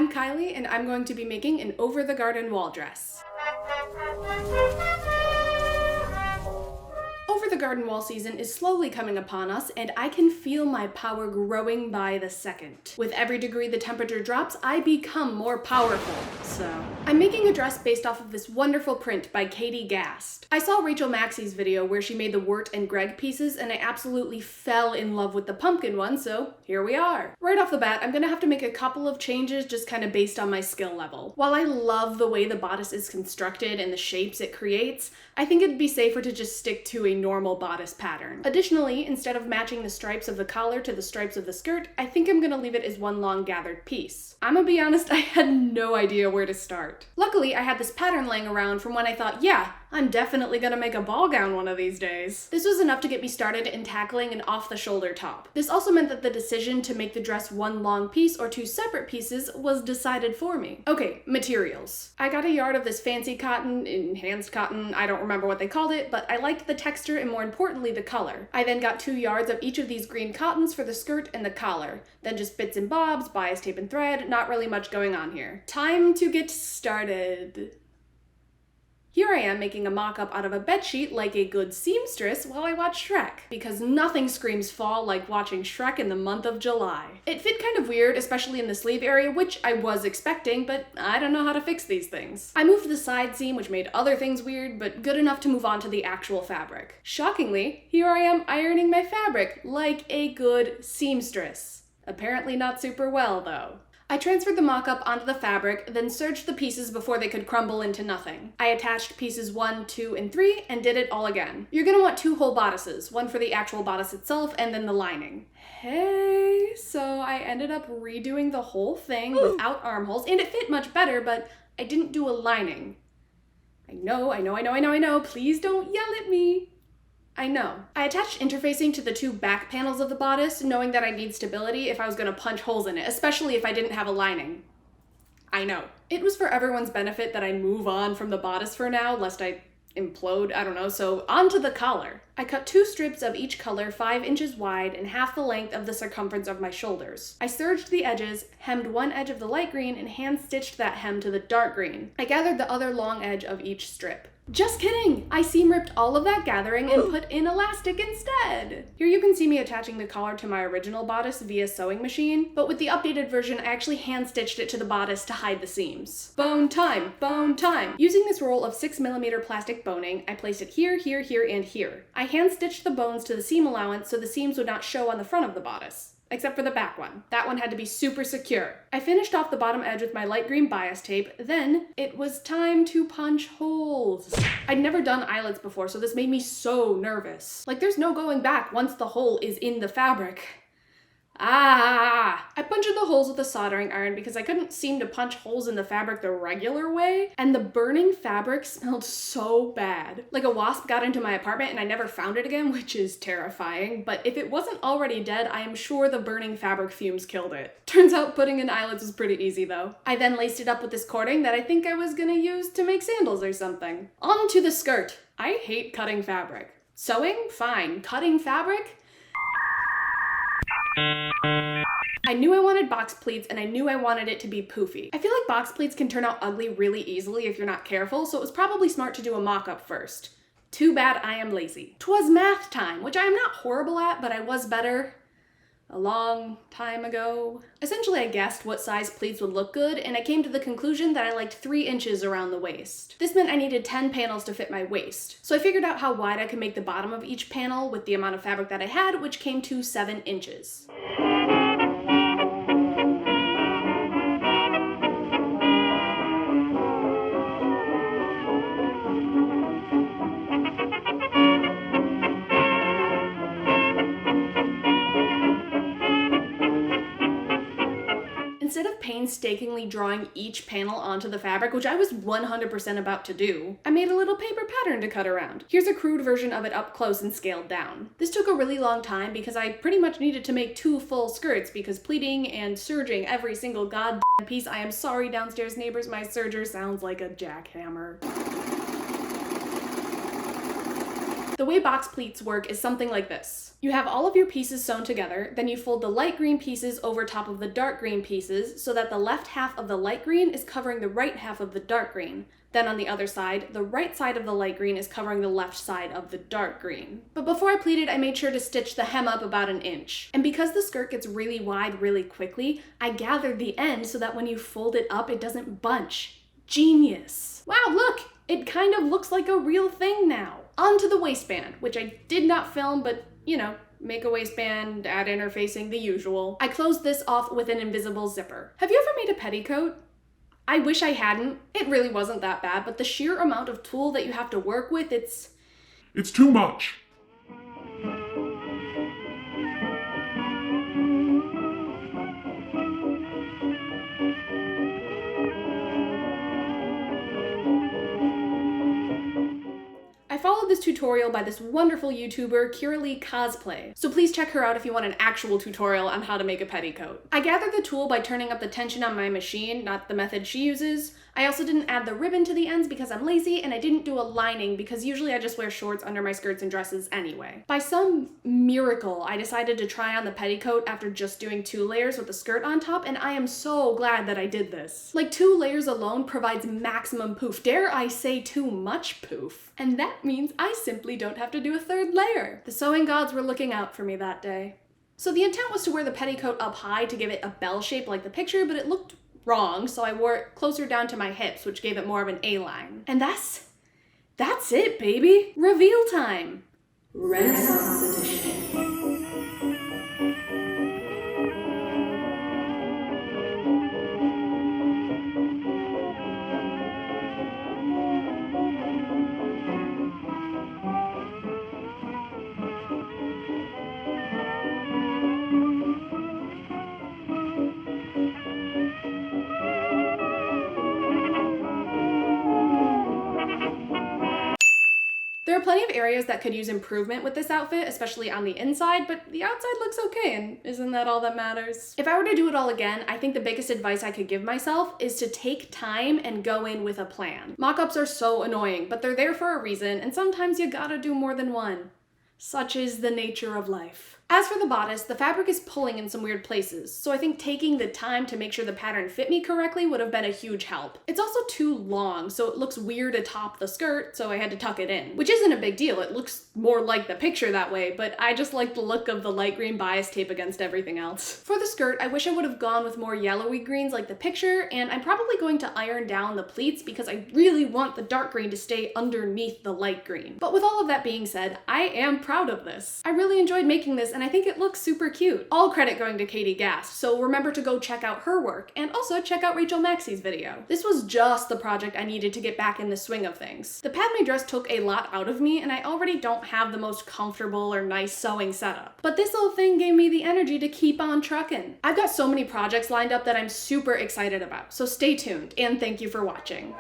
I'm Kylie, and I'm going to be making an over-the-garden wall dress. Over-the-garden wall season is slowly coming upon us, and I can feel my power growing by the second. With every degree the temperature drops, I become more powerful. So, I'm making a dress based off of this wonderful print by Gast. I saw Maksy's video where she made the Wirt and Greg pieces, and I absolutely fell in love with the pumpkin one, so here we are. Right off the bat, I'm gonna have to make a couple of changes just kind of based on my skill level. While I love the way the bodice is constructed and the shapes it creates, I think it'd be safer to just stick to a normal bodice pattern. Additionally, instead of matching the stripes of the collar to the stripes of the skirt, I think I'm gonna leave it as one long gathered piece. I'm gonna be honest, I had no idea where to start. Luckily, I had this pattern laying around from when I thought, yeah, I'm definitely gonna make a ball gown one of these days. This was enough to get me started in tackling an off-the-shoulder top. This also meant that the decision to make the dress one long piece or two separate pieces was decided for me. Okay, materials. I got a yard of this fancy cotton, enhanced cotton, I don't remember what they called it, but I liked the texture and more importantly the color. I then got 2 yards of each of these green cottons for the skirt and the collar. Then just bits and bobs, bias tape and thread, not really much going on here. Time to get started. Here I am making a mock-up out of a bedsheet like a good seamstress while I watch Shrek, because nothing screams fall like watching Shrek in the month of July. It fit kind of weird, especially in the sleeve area, which I was expecting, but I don't know how to fix these things. I moved the side seam, which made other things weird, but good enough to move on to the actual fabric. Shockingly, here I am ironing my fabric like a good seamstress. Apparently not super well, though. I transferred the mock-up onto the fabric, then serged the pieces before they could crumble into nothing. I attached pieces 1, 2, and 3, and did it all again. You're gonna want 2 whole bodices, one for the actual bodice itself, and then the lining. Hey, so I ended up redoing the whole thing without armholes, and it fit much better, but I didn't do a lining. I know, please don't yell at me. I know. I attached interfacing to the 2 back panels of the bodice, knowing that I'd need stability if I was gonna punch holes in it, especially if I didn't have a lining. I know. It was for everyone's benefit that I move on from the bodice for now, lest I implode, I don't know, so onto the collar. I cut 2 strips of each color 5 inches wide and half the length of the circumference of my shoulders. I serged the edges, hemmed one edge of the light green, and hand-stitched that hem to the dark green. I gathered the other long edge of each strip. Just kidding! I seam ripped all of that gathering and put in elastic instead! Here you can see me attaching the collar to my original bodice via sewing machine, but with the updated version I actually hand-stitched it to the bodice to hide the seams. Bone time! Bone time! Using this roll of 6mm plastic boning, I placed it here, here, here, and here. I hand-stitched the bones to the seam allowance so the seams would not show on the front of the bodice. Except for the back one. That one had to be super secure. I finished off the bottom edge with my light green bias tape, then it was time to punch holes. I'd never done eyelets before, so this made me so nervous. Like there's no going back once the hole is in the fabric. I punctured the holes with a soldering iron because I couldn't seem to punch holes in the fabric the regular way, and the burning fabric smelled so bad. Like a wasp got into my apartment and I never found it again, which is terrifying, but if it wasn't already dead, I am sure the burning fabric fumes killed it. Turns out putting in eyelets was pretty easy though. I then laced it up with this cording that I think I was gonna use to make sandals or something. On to the skirt. I hate cutting fabric. Sewing? Fine. Cutting fabric? I knew I wanted box pleats and I knew I wanted it to be poofy. I feel like box pleats can turn out ugly really easily if you're not careful, so it was probably smart to do a mock-up first. Too bad I am lazy. 'Twas math time, which I am not horrible at, but I was better a long time ago. Essentially, I guessed what size pleats would look good, and I came to the conclusion that I liked 3 inches around the waist. This meant I needed 10 panels to fit my waist. So I figured out how wide I could make the bottom of each panel with the amount of fabric that I had, which came to 7 inches. Instead of painstakingly drawing each panel onto the fabric, which I was 100% about to do, I made a little paper pattern to cut around. Here's a crude version of it up close and scaled down. This took a really long time because I pretty much needed to make 2 full skirts because pleating and serging every single goddamn piece. I am sorry, downstairs neighbors, my serger sounds like a jackhammer. The way box pleats work is something like this. You have all of your pieces sewn together, then you fold the light green pieces over top of the dark green pieces so that the left half of the light green is covering the right half of the dark green. Then on the other side, the right side of the light green is covering the left side of the dark green. But before I pleated, I made sure to stitch the hem up about 1 inch. And because the skirt gets really wide really quickly, I gathered the end so that when you fold it up, it doesn't bunch. Genius. Wow, look! It kind of looks like a real thing now. Onto the waistband, which I did not film, but you know, make a waistband, add interfacing, the usual. I closed this off with an invisible zipper. Have you ever made a petticoat? I wish I hadn't. It really wasn't that bad, but the sheer amount of tulle that you have to work with, it's too much. I followed this tutorial by this wonderful YouTuber, Kiralee Cosplay, so please check her out if you want an actual tutorial on how to make a petticoat. I gathered the tulle by turning up the tension on my machine, not the method she uses. I also didn't add the ribbon to the ends because I'm lazy, and I didn't do a lining because usually I just wear shorts under my skirts and dresses anyway. By some miracle, I decided to try on the petticoat after just doing 2 layers with the skirt on top, and I am so glad that I did this. Like, 2 layers alone provides maximum poof, dare I say too much poof. And that means I simply don't have to do a 3rd layer. The sewing gods were looking out for me that day. So the intent was to wear the petticoat up high to give it a bell shape like the picture, but it looked wrong, so I wore it closer down to my hips, which gave it more of an A-line. And that's it, baby! Reveal time! Renaissance edition. There are plenty of areas that could use improvement with this outfit, especially on the inside, but the outside looks okay, and isn't that all that matters? If I were to do it all again, I think the biggest advice I could give myself is to take time and go in with a plan. Mock-ups are so annoying, but they're there for a reason, and sometimes you gotta do more than one. Such is the nature of life. As for the bodice, the fabric is pulling in some weird places, so I think taking the time to make sure the pattern fit me correctly would have been a huge help. It's also too long, so it looks weird atop the skirt, so I had to tuck it in. Which isn't a big deal, it looks more like the picture that way, but I just like the look of the light green bias tape against everything else. For the skirt, I wish I would have gone with more yellowy greens like the picture, and I'm probably going to iron down the pleats because I really want the dark green to stay underneath the light green. But with all of that being said, I am proud of this. I really enjoyed making this, and I think it looks super cute. All credit going to Katie Gast, so remember to go check out her work, and also check out Rachel Maksy's video. This was just the project I needed to get back in the swing of things. The Padme dress took a lot out of me, and I already don't have the most comfortable or nice sewing setup. But this little thing gave me the energy to keep on trucking. I've got so many projects lined up that I'm super excited about, so stay tuned, and thank you for watching.